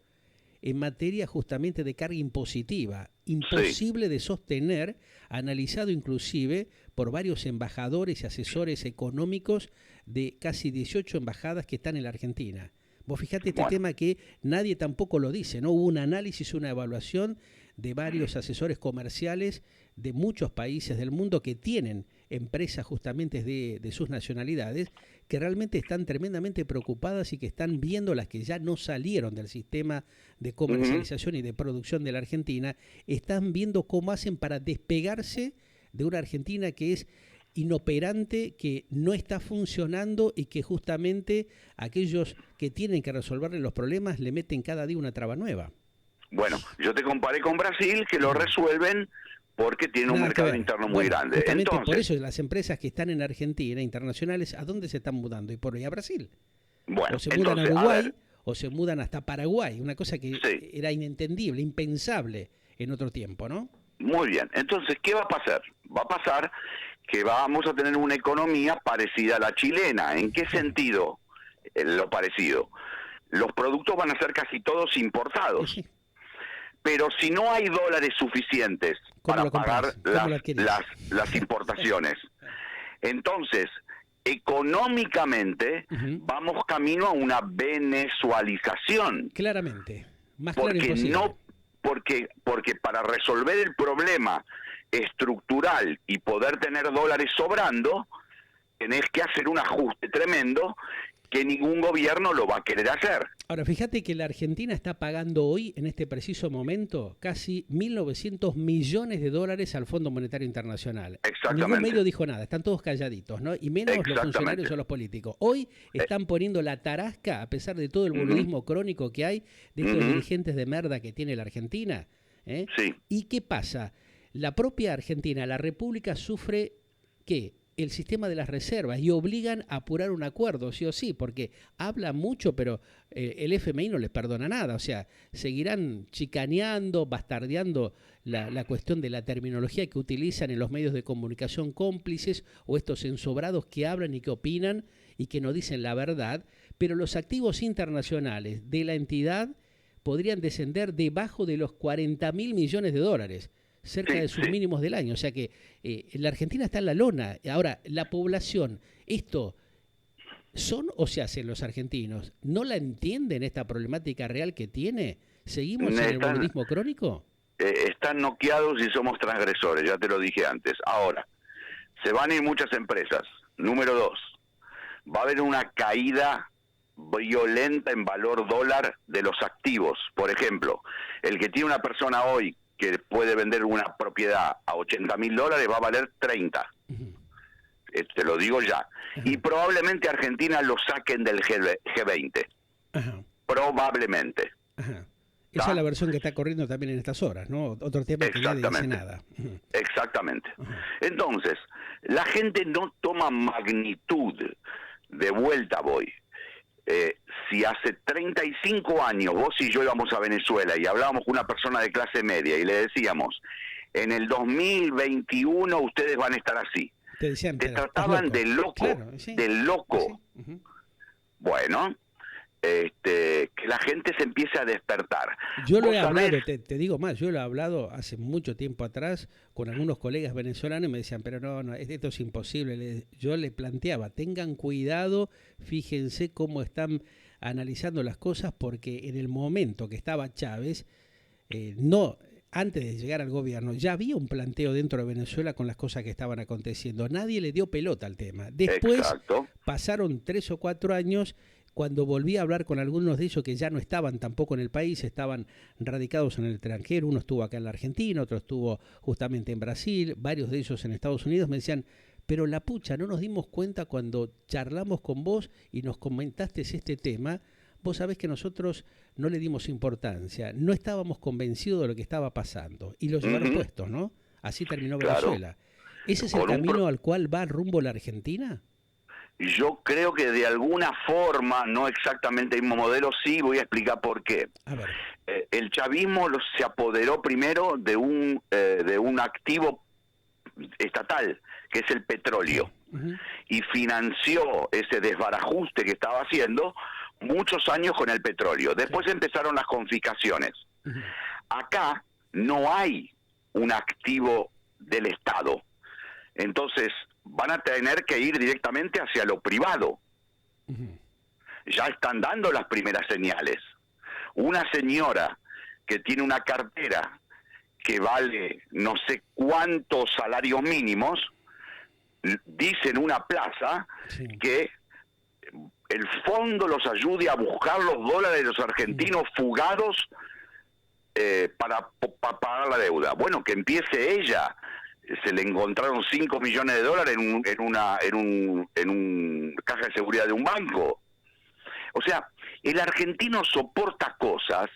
[SPEAKER 1] en materia justamente de carga impositiva, imposible de sostener, analizado inclusive por varios embajadores y asesores económicos de casi 18 embajadas que están en la Argentina. Vos fijate este tema que nadie tampoco lo dice, ¿no? Hubo un análisis, una evaluación de varios asesores comerciales de muchos países del mundo que tienen empresas justamente de sus nacionalidades, que realmente están tremendamente preocupadas y que están viendo las que ya no salieron del sistema de comercialización y de producción de la Argentina, están viendo cómo hacen para despegarse de una Argentina que es inoperante, que no está funcionando y que justamente aquellos que tienen que resolverle los problemas le meten cada día una traba nueva.
[SPEAKER 2] Bueno, yo te comparé con Brasil, que lo resuelven porque tiene un mercado interno muy grande.
[SPEAKER 1] Entonces, por eso las empresas que están en Argentina, internacionales, ¿a dónde se están mudando? Y por ahí a Brasil.
[SPEAKER 2] Bueno,
[SPEAKER 1] o se mudan a Uruguay o se mudan hasta Paraguay, una cosa que era inentendible, impensable en otro tiempo, ¿no?
[SPEAKER 2] Muy bien, entonces, ¿qué va a pasar? Va a pasar que vamos a tener una economía parecida a la chilena. ¿En qué sentido lo parecido? Los productos van a ser casi todos importados. Sí. Pero si no hay dólares suficientes para pagar las importaciones, entonces, económicamente, vamos camino a una venezualización.
[SPEAKER 1] Claramente, más claro imposible.
[SPEAKER 2] Porque para resolver el problema estructural y poder tener dólares sobrando, tenés que hacer un ajuste tremendo que ningún gobierno lo va a querer hacer.
[SPEAKER 1] Ahora, fíjate que la Argentina está pagando hoy, en este preciso momento, casi 1.900 millones de dólares al Fondo Monetario Internacional.
[SPEAKER 2] Exactamente.
[SPEAKER 1] Ningún medio dijo nada, están todos calladitos, ¿no? Y menos los funcionarios o los políticos. Hoy están poniendo la tarasca, a pesar de todo el boludismo crónico que hay, de estos dirigentes de merda que tiene la Argentina.
[SPEAKER 2] Sí.
[SPEAKER 1] ¿Y qué pasa? La propia Argentina, la República, sufre, ¿qué? El sistema de las reservas y obligan a apurar un acuerdo, sí o sí, porque habla mucho, pero el FMI no les perdona nada, o sea, seguirán chicaneando, bastardeando la cuestión de la terminología que utilizan en los medios de comunicación cómplices o estos ensobrados que hablan y que opinan y que no dicen la verdad, pero los activos internacionales de la entidad podrían descender debajo de los 40.000 millones de dólares. Cerca de sus mínimos del año, o sea que la Argentina está en la lona. Ahora, la población, ¿esto son o se hacen los argentinos? ¿No la entienden esta problemática real que tiene? ¿Seguimos en el bolurismo crónico?
[SPEAKER 2] Están noqueados y somos transgresores, ya te lo dije antes. Ahora, se van a ir muchas empresas. Número 2, va a haber una caída violenta en valor dólar de los activos. Por ejemplo, el que tiene una persona hoy que puede vender una propiedad a $80.000 va a valer 30. Te lo digo ya. Y probablemente Argentina lo saquen del G20. Probablemente.
[SPEAKER 1] Esa es la versión que está corriendo también en estas horas, ¿no? Otro tema que nadie dice nada.
[SPEAKER 2] Exactamente. Entonces, la gente no toma magnitud. De vuelta voy. Si hace 35 años vos y yo íbamos a Venezuela y hablábamos con una persona de clase media y le decíamos, en el 2021 ustedes van a estar así. Te trataban de loco, claro, sí, de loco. Sí. Bueno, que la gente se empiece a despertar.
[SPEAKER 1] Yo lo he hablado, te digo más, yo lo he hablado hace mucho tiempo atrás con algunos colegas venezolanos y me decían, pero no, esto es imposible. Yo le planteaba, tengan cuidado, fíjense cómo están analizando las cosas, porque en el momento que estaba Chávez, antes de llegar al gobierno, ya había un planteo dentro de Venezuela con las cosas que estaban aconteciendo. Nadie le dio pelota al tema. Después pasaron 3 o 4 años. Cuando volví a hablar con algunos de ellos que ya no estaban tampoco en el país, estaban radicados en el extranjero, uno estuvo acá en la Argentina, otro estuvo justamente en Brasil, varios de ellos en Estados Unidos, me decían, pero la pucha, no nos dimos cuenta cuando charlamos con vos y nos comentaste este tema, vos sabés que nosotros no le dimos importancia, no estábamos convencidos de lo que estaba pasando, y lo llevaron puestos, ¿no? Así terminó Venezuela. ¿Ese es el camino al cual va rumbo la Argentina?
[SPEAKER 2] Yo creo que de alguna forma, no exactamente el mismo modelo, sí, voy a explicar por qué. El chavismo se apoderó primero de un activo estatal, que es el petróleo, y financió ese desbarajuste que estaba haciendo muchos años con el petróleo. Después empezaron las confiscaciones. Acá no hay un activo del Estado. Entonces, van a tener que ir directamente hacia lo privado. Ya están dando las primeras señales. Una señora que tiene una cartera que vale no sé cuántos salarios mínimos, dice en una plaza que el fondo los ayude a buscar los dólares de los argentinos fugados para pagar la deuda. Bueno, que empiece ella. Se le encontraron $5 millones en un caja de seguridad de un banco. O sea, el argentino soporta cosas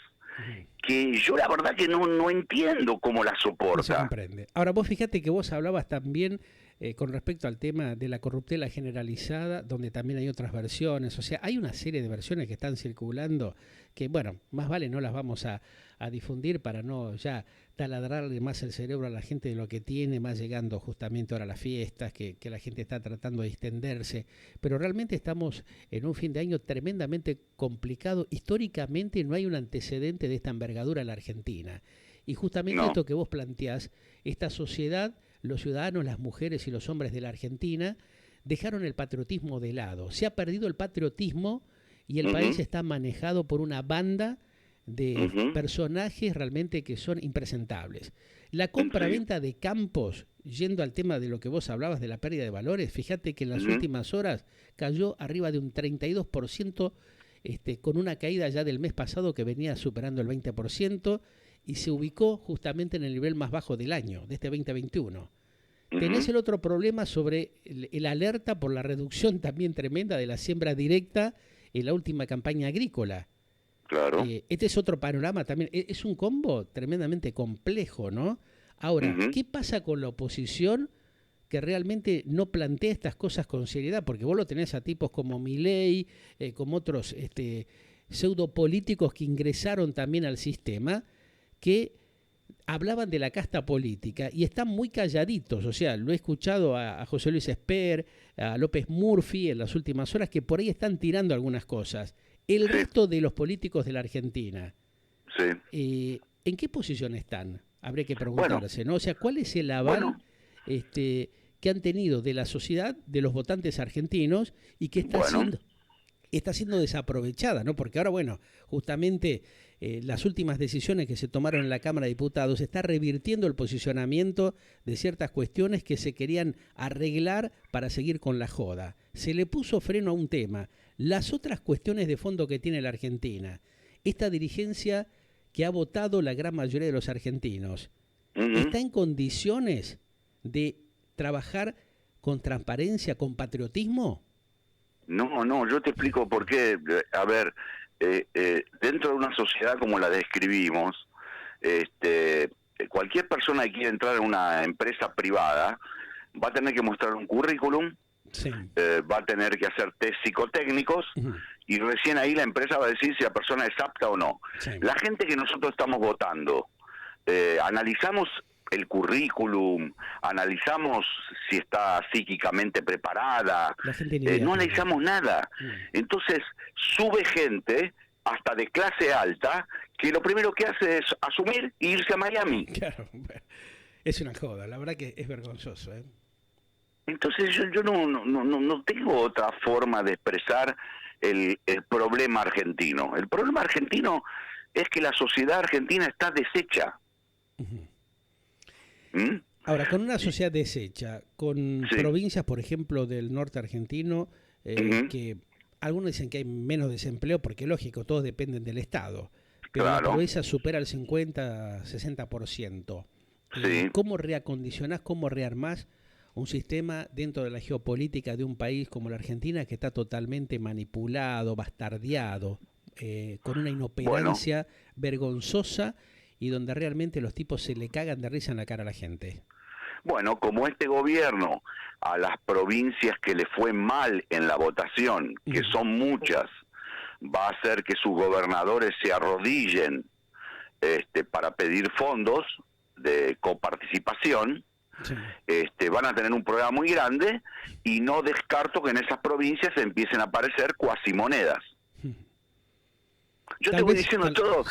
[SPEAKER 2] que yo la verdad que no entiendo cómo las soporta.
[SPEAKER 1] No se comprende. Ahora, vos fíjate que vos hablabas también con respecto al tema de la corruptela generalizada, donde también hay otras versiones. O sea, hay una serie de versiones que están circulando que, bueno, más vale no las vamos a difundir para no ya taladrarle más el cerebro a la gente de lo que tiene, más llegando justamente ahora a las fiestas, que la gente está tratando de extenderse. Pero realmente estamos en un fin de año tremendamente complicado. Históricamente no hay un antecedente de esta envergadura en la Argentina. Y justamente esto que vos planteás, esta sociedad, los ciudadanos, las mujeres y los hombres de la Argentina dejaron el patriotismo de lado. Se ha perdido el patriotismo y el país está manejado por una banda de personajes realmente que son impresentables. La compra-venta de campos, yendo al tema de lo que vos hablabas de la pérdida de valores, fíjate que en las últimas horas cayó arriba de un 32%, con una caída ya del mes pasado que venía superando el 20%, y se ubicó justamente en el nivel más bajo del año, de este 2021. Tenés el otro problema sobre el alerta por la reducción también tremenda de la siembra directa en la última campaña agrícola.
[SPEAKER 2] Claro.
[SPEAKER 1] Este es otro panorama también. Es un combo tremendamente complejo, ¿no? Ahora, ¿qué pasa con la oposición que realmente no plantea estas cosas con seriedad? Porque vos lo tenés a tipos como Milei, como otros pseudopolíticos que ingresaron también al sistema, que hablaban de la casta política y están muy calladitos. O sea, lo he escuchado a José Luis Esper, a López Murphy en las últimas horas, que por ahí están tirando algunas cosas. El resto de los políticos de la Argentina, ¿en qué posición están? Habría que preguntarse, ¿no? O sea, ¿cuál es el aval que han tenido de la sociedad, de los votantes argentinos, y qué está haciendo está siendo desaprovechada, ¿no? Porque ahora, bueno, justamente las últimas decisiones que se tomaron en la Cámara de Diputados está revirtiendo el posicionamiento de ciertas cuestiones que se querían arreglar para seguir con la joda. Se le puso freno a un tema. Las otras cuestiones de fondo que tiene la Argentina, esta dirigencia que ha votado la gran mayoría de los argentinos, ¿está en condiciones de trabajar con transparencia, con patriotismo?
[SPEAKER 2] No, yo te explico por qué. A ver, dentro de una sociedad como la describimos, cualquier persona que quiera entrar en una empresa privada va a tener que mostrar un currículum,
[SPEAKER 1] Sí.
[SPEAKER 2] Va a tener que hacer test psicotécnicos, y recién ahí la empresa va a decir si la persona es apta o no.
[SPEAKER 1] Sí.
[SPEAKER 2] La gente que nosotros estamos votando, analizamos el currículum, analizamos si está psíquicamente preparada, no analizamos nada. Entonces sube gente hasta de clase alta que lo primero que hace es asumir e irse a Miami.
[SPEAKER 1] Claro, es una joda, la verdad que es vergonzoso, ¿eh?
[SPEAKER 2] Entonces yo no tengo otra forma de expresar el problema argentino. El problema argentino es que la sociedad argentina está deshecha.
[SPEAKER 1] Ahora, con una sociedad deshecha, con provincias, por ejemplo, del norte argentino, que algunos dicen que hay menos desempleo, porque lógico, todos dependen del Estado, pero la pobreza supera el 50-60%. ¿Cómo reacondicionás, cómo rearmás un sistema dentro de la geopolítica de un país como la Argentina que está totalmente manipulado, bastardeado, con una inoperancia vergonzosa y donde realmente los tipos se le cagan de risa en la cara a la gente?
[SPEAKER 2] Bueno, como este gobierno a las provincias que le fue mal en la votación, que son muchas, va a hacer que sus gobernadores se arrodillen para pedir fondos de coparticipación, van a tener un problema muy grande, y no descarto que en esas provincias empiecen a aparecer cuasimonedas. Yo te voy diciendo todo,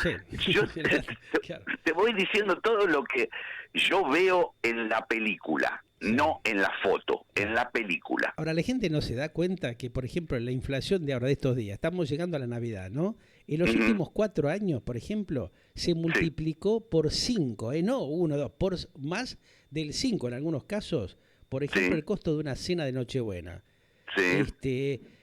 [SPEAKER 2] te voy diciendo todo lo que yo veo en la película, no en la foto, en la película.
[SPEAKER 1] Ahora, la gente no se da cuenta que, por ejemplo, la inflación de ahora, de estos días, estamos llegando a la Navidad, ¿no? En los últimos 4 años, por ejemplo, se multiplicó por 5, no 1, 2, por más del 5 en algunos casos. Por ejemplo, el costo de una cena de Nochebuena.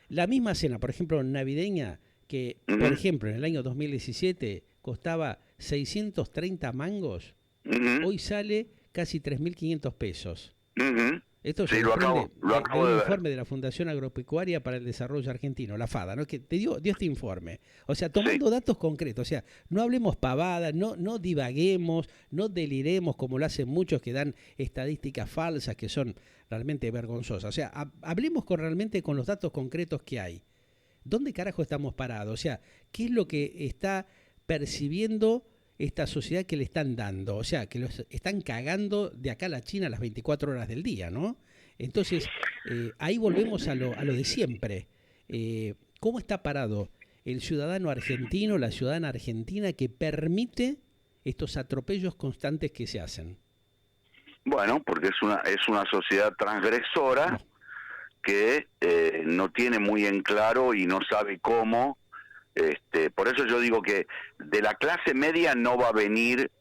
[SPEAKER 1] La misma cena, por ejemplo, navideña, que, por ejemplo, en el año 2017 costaba 630 mangos, hoy sale casi 3.500 pesos. Esto se desprende de un informe de la Fundación Agropecuaria para el Desarrollo Argentino, la FADA, ¿no? Que te dio este informe. O sea, tomando datos concretos, o sea, no hablemos pavadas, no divaguemos, no deliremos como lo hacen muchos que dan estadísticas falsas que son realmente vergonzosas. O sea, hablemos realmente con los datos concretos que hay. ¿Dónde carajo estamos parados? O sea, ¿qué es lo que está percibiendo esta sociedad que le están dando? O sea, que los están cagando de acá a la China las 24 horas del día, ¿no? Entonces, ahí volvemos a lo de siempre. ¿Cómo está parado el ciudadano argentino, la ciudadana argentina que permite estos atropellos constantes que se hacen?
[SPEAKER 2] Bueno, porque es una sociedad transgresora que no tiene muy en claro y no sabe cómo. Por eso yo digo que de la clase media no va a venir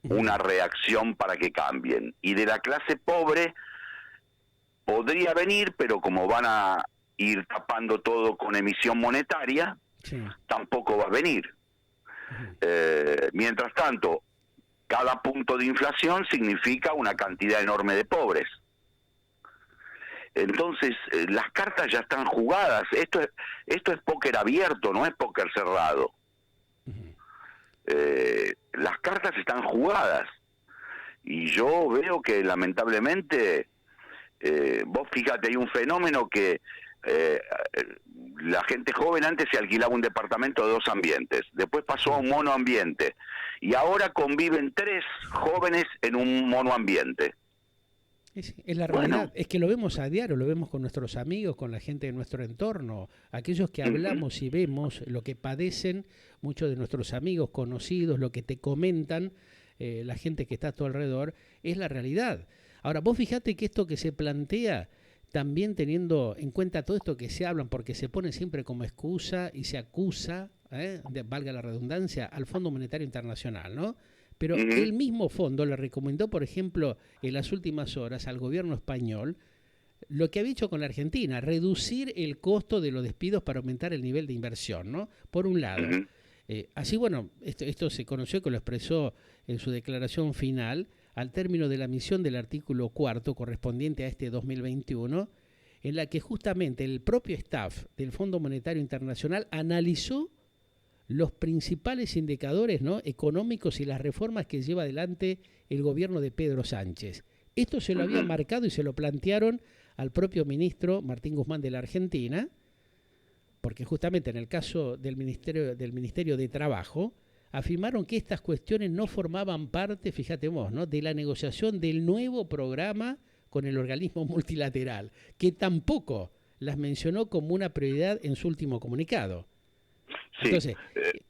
[SPEAKER 2] una reacción para que cambien, y de la clase pobre podría venir, pero como van a ir tapando todo con emisión monetaria, tampoco va a venir. Mientras tanto, cada punto de inflación significa una cantidad enorme de pobres. Entonces, las cartas ya están jugadas. Esto es póker abierto, no es póker cerrado. Las cartas están jugadas. Y yo veo que, lamentablemente, vos fíjate, hay un fenómeno que la gente joven antes se alquilaba un departamento de 2 ambientes, después pasó a un monoambiente, y ahora conviven 3 jóvenes en un monoambiente.
[SPEAKER 1] Es la realidad, es que lo vemos a diario, lo vemos con nuestros amigos, con la gente de nuestro entorno, aquellos que hablamos y vemos lo que padecen muchos de nuestros amigos, conocidos, lo que te comentan, la gente que está a tu alrededor, es la realidad. Ahora, vos fijate que esto que se plantea también teniendo en cuenta todo esto que se hablan, porque se pone siempre como excusa y se acusa, valga la redundancia, al Fondo Monetario Internacional, ¿no? Pero el mismo fondo le recomendó, por ejemplo, en las últimas horas al gobierno español lo que había hecho con la Argentina, reducir el costo de los despidos para aumentar el nivel de inversión, ¿no? Por un lado. Así, bueno, esto se conoció, que lo expresó en su declaración final, al término de la emisión del artículo 4 correspondiente a este 2021, en la que justamente el propio staff del Fondo Monetario Internacional analizó los principales indicadores, ¿no?, económicos y las reformas que lleva adelante el gobierno de Pedro Sánchez. Esto se lo habían marcado y se lo plantearon al propio ministro Martín Guzmán de la Argentina, porque justamente en el caso del Ministerio de Trabajo, afirmaron que estas cuestiones no formaban parte, fíjate vos, ¿no?, de la negociación del nuevo programa con el organismo multilateral, que tampoco las mencionó como una prioridad en su último comunicado. Sí. Entonces,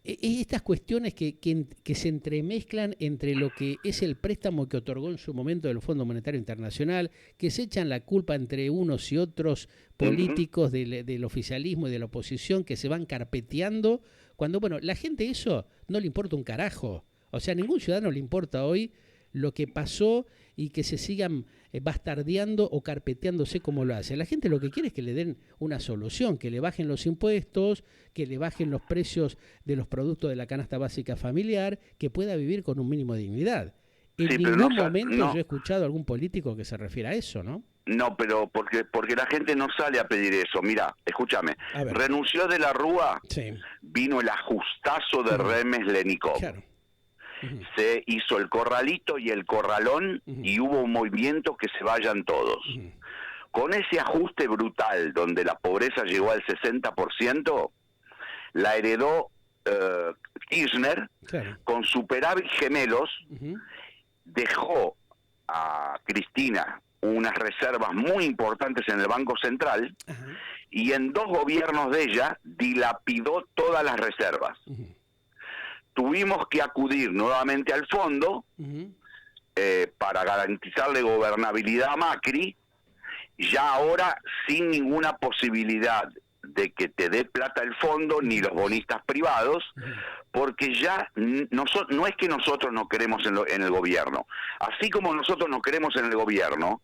[SPEAKER 1] estas cuestiones que se entremezclan entre lo que es el préstamo que otorgó en su momento el Fondo Monetario Internacional, que se echan la culpa entre unos y otros políticos del oficialismo y de la oposición, que se van carpeteando, cuando, bueno, la gente eso no le importa un carajo. O sea, a ningún ciudadano le importa hoy lo que pasó y que se sigan bastardeando o carpeteándose como lo hace. La gente lo que quiere es que le den una solución, que le bajen los impuestos, que le bajen los precios de los productos de la canasta básica familiar, que pueda vivir con un mínimo de dignidad. En ningún momento yo he escuchado a algún político que se refiera a eso, ¿no?
[SPEAKER 2] No, pero porque la gente no sale a pedir eso. Mira, escúchame, renunció de la Rúa, vino el ajustazo de Remes Lenikov. Claro. Se hizo el corralito y el corralón y hubo un movimiento que se vayan todos. Con ese ajuste brutal donde la pobreza llegó al 60%, la heredó Kirchner, con superávit gemelos, dejó a Cristina unas reservas muy importantes en el Banco Central y en 2 gobiernos de ella dilapidó todas las reservas. Tuvimos que acudir nuevamente al fondo para garantizarle gobernabilidad a Macri, ya ahora sin ninguna posibilidad de que te dé plata el fondo ni los bonistas privados, porque ya no es que nosotros no queremos en el gobierno. Así como nosotros no queremos en el gobierno,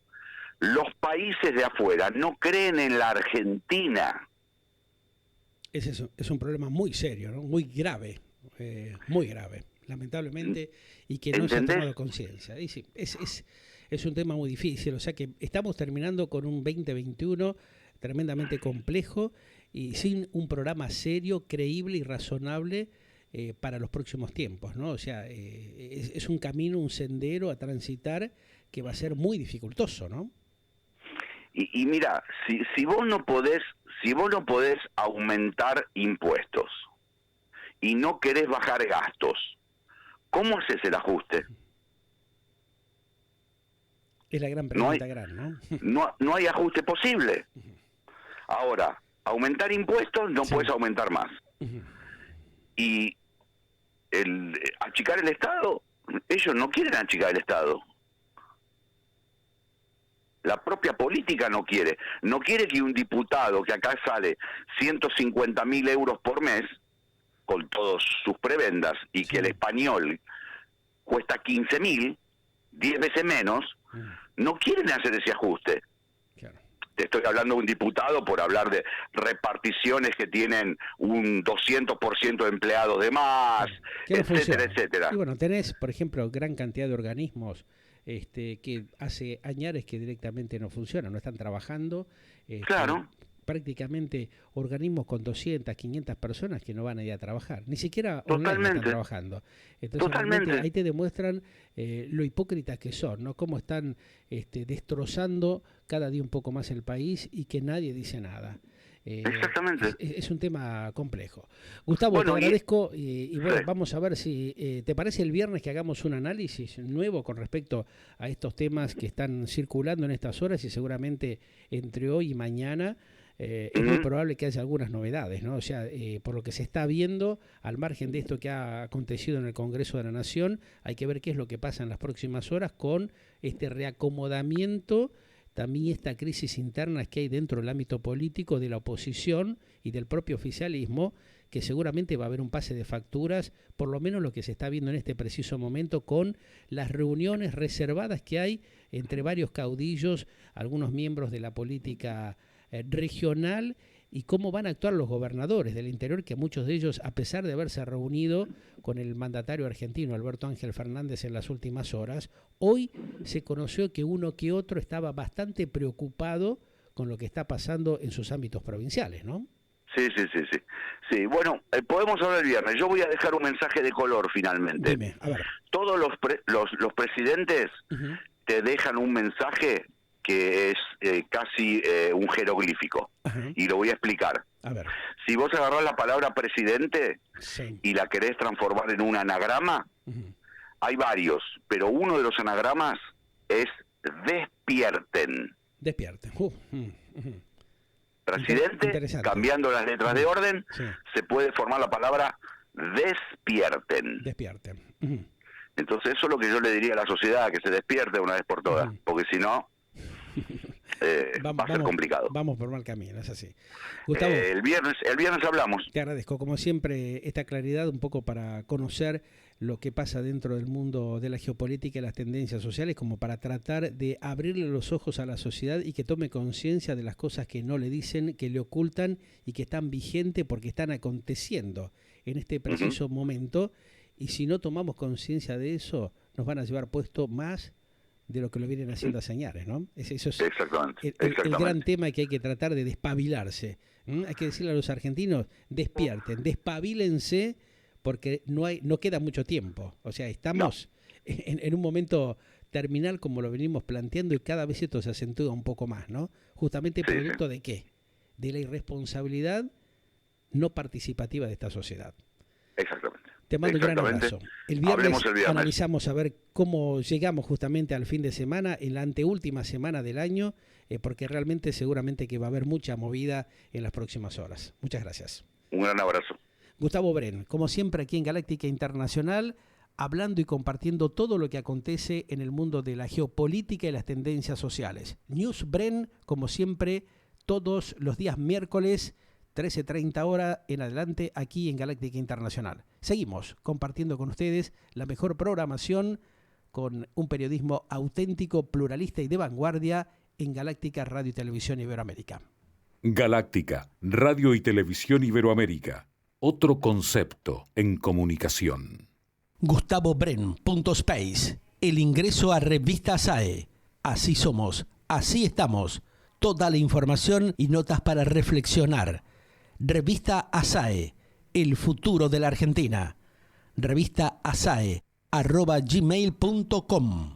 [SPEAKER 2] los países de afuera no creen en la Argentina.
[SPEAKER 1] Es un problema muy serio, ¿no? Muy grave. Muy grave, lamentablemente, y que no se ha tomado conciencia. Y sí, es un tema muy difícil, o sea que estamos terminando con un 2021 tremendamente complejo y sin un programa serio, creíble y razonable para los próximos tiempos, ¿no? O sea, es un camino, un sendero a transitar que va a ser muy dificultoso, ¿no?
[SPEAKER 2] Y mira, si vos no podés aumentar impuestos y no querés bajar gastos, ¿cómo haces el ajuste?
[SPEAKER 1] Es la gran pregunta,
[SPEAKER 2] no hay ajuste posible. Ahora, aumentar impuestos no puedes aumentar más. Y achicar el Estado, ellos no quieren achicar el Estado. La propia política no quiere que un diputado que acá sale 150.000 euros por mes, con todas sus prebendas, y que el español cuesta 15.000, 10 veces menos, no quieren hacer ese ajuste. Claro. Te estoy hablando de un diputado por hablar de reparticiones que tienen un 200% de empleados de más, etcétera, etcétera.
[SPEAKER 1] Y bueno, tenés, por ejemplo, gran cantidad de organismos que hace años que directamente no funcionan, no están trabajando.
[SPEAKER 2] Claro.
[SPEAKER 1] Prácticamente organismos con 200, 500 personas que no van a ir a trabajar, ni siquiera online están trabajando. Entonces ahí te demuestran lo hipócritas que son, ¿no? Cómo están destrozando cada día un poco más el país y que nadie dice nada.
[SPEAKER 2] Exactamente.
[SPEAKER 1] Es un tema complejo. Gustavo, te agradezco y bueno, vamos a ver si te parece el viernes que hagamos un análisis nuevo con respecto a estos temas que están circulando en estas horas y seguramente entre hoy y mañana es muy probable que haya algunas novedades, ¿no? O sea, por lo que se está viendo, al margen de esto que ha acontecido en el Congreso de la Nación, hay que ver qué es lo que pasa en las próximas horas con este reacomodamiento también esta crisis interna que hay dentro del ámbito político de la oposición y del propio oficialismo, que seguramente va a haber un pase de facturas, por lo menos lo que se está viendo en este preciso momento con las reuniones reservadas que hay entre varios caudillos, algunos miembros de la política regional, y cómo van a actuar los gobernadores del interior, que muchos de ellos, a pesar de haberse reunido con el mandatario argentino Alberto Ángel Fernández en las últimas horas, hoy se conoció que uno que otro estaba bastante preocupado con lo que está pasando en sus ámbitos provinciales, ¿no?
[SPEAKER 2] Sí. Sí, bueno, podemos hablar el viernes. Yo voy a dejar un mensaje de color finalmente.
[SPEAKER 1] Dime, a ver.
[SPEAKER 2] Todos los presidentes te dejan un mensaje que es casi un jeroglífico. Y lo voy a explicar.
[SPEAKER 1] A ver.
[SPEAKER 2] Si vos agarrás la palabra presidente y la querés transformar en un anagrama, hay varios, pero uno de los anagramas es despierten.
[SPEAKER 1] Despierten.
[SPEAKER 2] Presidente, cambiando las letras de orden, se puede formar la palabra despierten.
[SPEAKER 1] Despierten.
[SPEAKER 2] Entonces eso es lo que yo le diría a la sociedad, que se despierte una vez por todas, porque si no va a ser complicado.
[SPEAKER 1] Vamos por mal camino, es así. Gustavo,
[SPEAKER 2] el viernes hablamos.
[SPEAKER 1] Te agradezco, como siempre, esta claridad un poco para conocer lo que pasa dentro del mundo de la geopolítica y las tendencias sociales, como para tratar de abrirle los ojos a la sociedad y que tome conciencia de las cosas que no le dicen, que le ocultan y que están vigentes porque están aconteciendo en este preciso momento. Y si no tomamos conciencia de eso, nos van a llevar puesto más de lo que lo vienen haciendo a señales, ¿no? Eso es
[SPEAKER 2] exactamente.
[SPEAKER 1] El gran tema que hay que tratar de despabilarse. Hay que decirle a los argentinos, despierten, despabilense, porque no queda mucho tiempo. O sea, estamos en un momento terminal como lo venimos planteando y cada vez esto se acentúa un poco más, ¿no? Justamente producto de ¿qué? De la irresponsabilidad no participativa de esta sociedad.
[SPEAKER 2] Exactamente.
[SPEAKER 1] Te mando un gran abrazo. El viernes analizamos a ver cómo llegamos justamente al fin de semana, en la anteúltima semana del año, porque realmente seguramente que va a haber mucha movida en las próximas horas. Muchas gracias.
[SPEAKER 2] Un gran abrazo.
[SPEAKER 1] Gustavo Bren, como siempre aquí en Galáctica Internacional, hablando y compartiendo todo lo que acontece en el mundo de la geopolítica y las tendencias sociales. News Bren, como siempre, todos los días miércoles, 13:30 horas en adelante, aquí en Galáctica Internacional. Seguimos compartiendo con ustedes la mejor programación con un periodismo auténtico, pluralista y de vanguardia en Galáctica Radio y Televisión Iberoamérica.
[SPEAKER 3] Galáctica, Radio y Televisión Iberoamérica. Otro concepto en comunicación.
[SPEAKER 1] GustavoBren.space. El ingreso a Revista SAE. Así somos, así estamos. Toda la información y notas para reflexionar. Revista ASAE, el futuro de la Argentina. Revista ASAE, @gmail.com.